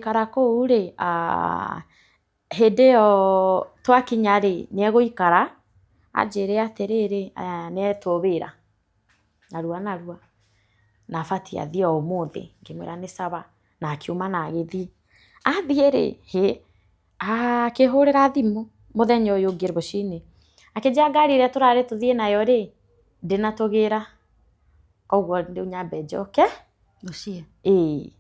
gũikara kũu rĩ, hĩndĩ ĩyo twakinya rĩ, nĩegũikara anjĩre atĩrĩrĩ, nĩetwo wĩra narua narua na abatiĩ athiĩ o ũmũthĩ. Ngĩmwĩra nĩ sawa, na akiuma na agĩthiĩ. Athiĩ rĩ, akĩhũrĩra thimũ mũthenya ũyũ ũngĩ rũcinĩ, akĩnjĩra ngari ĩrĩa tũrarĩ tũthiĩ nayo rĩ, ndĩnatũgĩra, koguo rĩu nyambe njoke Mũciĩ.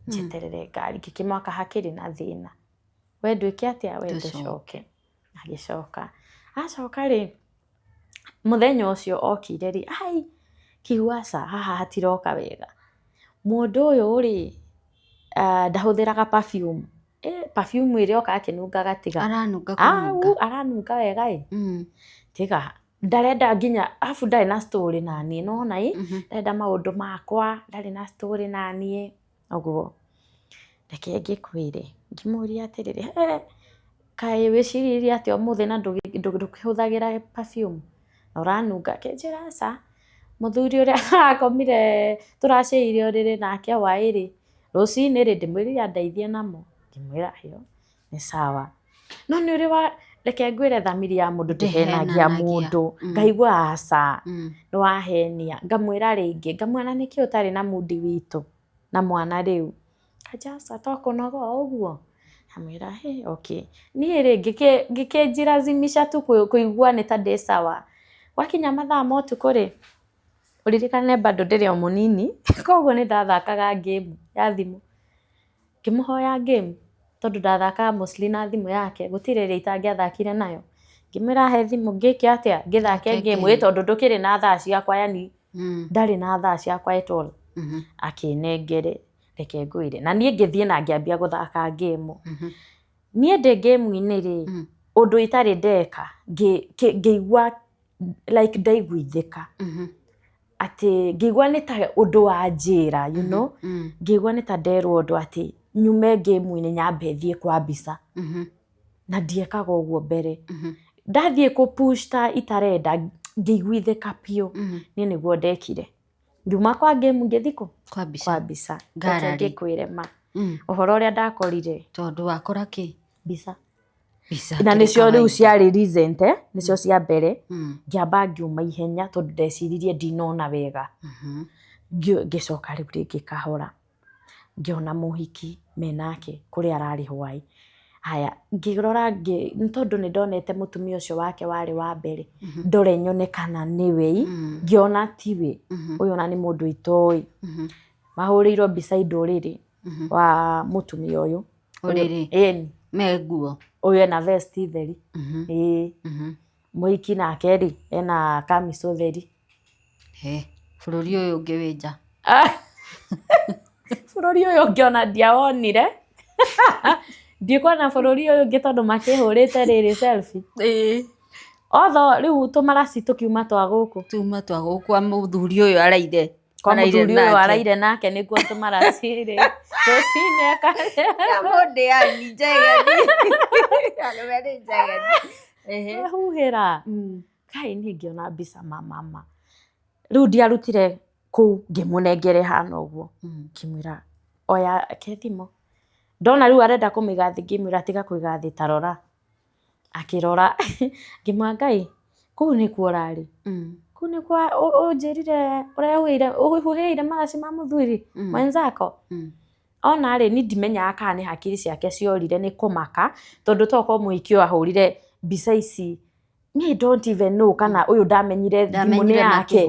njeterere ngari. Ngĩkĩmwaka hakĩrĩ na thĩna, we ndwĩke atĩa, we tũcoke. Agĩcoka, acoka rĩ, mũthenya ũcio okire rĩ, kiugo aca haha hatiroka wega. Mũndũ ũyũ rĩ, ndahũthĩraga perfume. Perfume ĩrĩa oka akĩnungaga tiga. Aranunga wega tiga. Ndarenda nginya, arabu ndarĩ na story na niĩ, nĩwona ndarenda maũndũ makwa, ndarĩ na story na niĩ, ũguo. Reke ngĩkwĩre, ngĩmũria atĩrĩrĩ, kaĩ wĩciririe atĩa ũmũthĩ na ndũkĩhũthagĩra perfume na ũranunga? Akĩnjĩra aca, mũthuri ũrĩa arakomire tũracĩire ũrĩrĩ nake hwaĩ-rĩ, rũcinĩ rĩ, ndĩmwĩrire andeithie namo. Ngĩmwĩra nĩ sawa. No nĩ ũrĩ reke ngwĩre thamiri ya mũndũ ndĩhenagia mũndũ. Ngaigua aca, nĩwahenia. Ngamwĩra rĩngĩ, ngamwĩra nĩkĩ ũtarĩ na mudi witũ na mwana rĩu? Aca to kũnoga o ũguo. Ngamwĩra okay. Niĩ rĩ, ngĩkĩnjirazimisha tu kũigua nĩ ta ndĩ sawa. Gwakinya mathaa ma ũtukũ rĩ, ũririkane bado ndĩrĩ o mũnini, koguo nĩ ndathakaga game ya thimũ. Ngĩmũhoya game, tondũ ndathakaga mostly na thimũ yake, gũtirĩ ĩrĩa itangĩathakire nayo. Ngĩmwĩra he thimũ ngĩke atĩa, ngĩthake game tondũ ndũkĩrĩ na thaa ciakwa, yani ndarĩ na thaa ciakwa at all. Akĩnengere, reke ngwĩre, na niĩ ngĩthiĩ na ngĩambia gũthaka game. Niĩ ndĩ game-inĩ rĩ, ũndũ itarĩ ndeka, ngĩigua like ndaiguithĩka. Atĩ ngĩigua nĩ ta ũndũ wa njĩra, you know, ngĩigua nĩ ta nderwo ũndũ atĩ nyume game-inĩ nyambe thiĩ kwa mbica. Na ndiekaga ũguo mbere. Ndathiĩ kũ-push ta itarenda, ngĩiguithĩka biũ. Niĩ nĩguo ndekire. Ngiuma kwa game ngĩthiĩ kũ? Kwa mbica. Reke ngĩkwĩre ma. Ũhoro ũrĩa ndakorire. Tondũ wakora kĩ? Mbica. Na nĩcio rĩu ciarĩ recent, nĩcio cia mbere. Ngĩamba ngiuma ihenya tondũ ndeciririe ndinona wega. Ngĩcoka rĩu rĩngĩ kahora. Ngĩona mũhiki menake kũrĩa ararĩ hwaĩ. Haya, ngĩrora nĩ tondũ nĩ ndonete mũtumia ũcio wake warĩ wa mbere. Ndore nyone kana nĩwe, ngĩona tiwe. Ũyũ na nĩ mũndũ itoĩ. Mahũrĩirwo mbica ndũrĩrĩ wa mũtumia ũyũ. Ũrĩrĩ? Me nguo? Ũyũ ena vest theri. Mũhiki nake rĩ, ena kamiso theri. Bũrũri ũyũ ũngĩ wĩ nja. Bũrũri ũyũ ũngĩ ona ndiawonire. Ndikuona bũrũri ũyũ ũngĩ tondũ makĩhũrĩte rĩrĩ selfie. Otho rĩu tũmaraci tũkiuma twa gũkũ. Tuma twa gũkũ mũthuri ũyũ araire. Kwa mũthuri ũyũ araire nake nĩguo tũmaraci rĩ. Rũcinĩ akarĩa. Mũndĩ yani njegeni. Arũme nĩ njegeni. Huhĩra. Kaĩ niĩ ngĩona mbica mama. Rĩu ndiarutire kũu, ngĩmũnengere hana ũguo. Ngĩmwĩra oya ke thimũ. Ndona rĩu arenda kũmĩgathi, ngĩmwĩra tiga kũigathi, ta rora. Akĩrora. Ngĩmwĩra Ngai, kũu nĩkuo ũrarĩ? Kũu nĩkuo ũnjĩrire ũhuhĩire maraci ma mũthuri mwenzako? Ona rĩ, niĩ ndimenyaga kana nĩ hakiri ciake ciorire nĩ kũmaka, tondũ tokorwo mũhiki ũyũ ahũrire mbica ici, niĩ don't even know kana ũyũ ndamenyire thimũ nĩ yake.